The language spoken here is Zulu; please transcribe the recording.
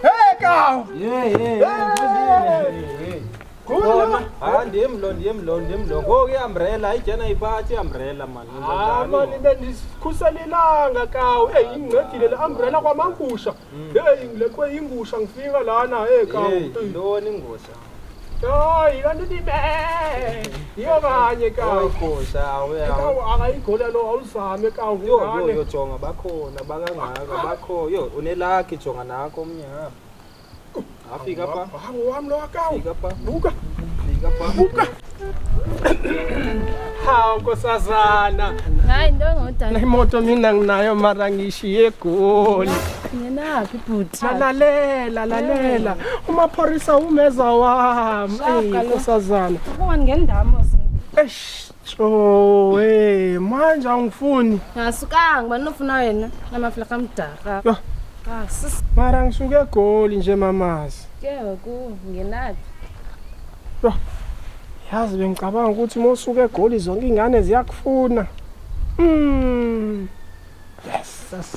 Hey kawu. Khona. Ndim lo. Ngoku umbrella ijena iphathi umbrella man. Mani bendisikhuselelanga kawu. Ingcedile le umbrella kwaMangusha. Ngilekwe ingusha ngifika lana kawu. Ntoni ingusha? Hayi kanti ndibe. Iyo kanye kawu. Ingusha awe. Kawu akayigola lo awuzame kawu. Yo jonga bakhona bakangaka bakho. Yo unelakhi jonga nakho omnyama. Afika pa. Wami lo kawu. Fika pa. Buka. Buka. Hawu nkosazana. Hayi ntongodana. Imoto mina nginayo mara ngishiye eGoli. Ngenaphi bhuti? Lalela. Umapholisa umeza wami. Nkosazana. Ukubani ngendamo Manje angifuni. ngasukanga banofuna wena namaflaka amdaka. Yo. Sis Mara ngisuke eGoli nje mamazi. ke ngenaphi? Yazi bengicabanga ukuthi uma usuke eGoli zonke ingane ziyakufuna. Yes.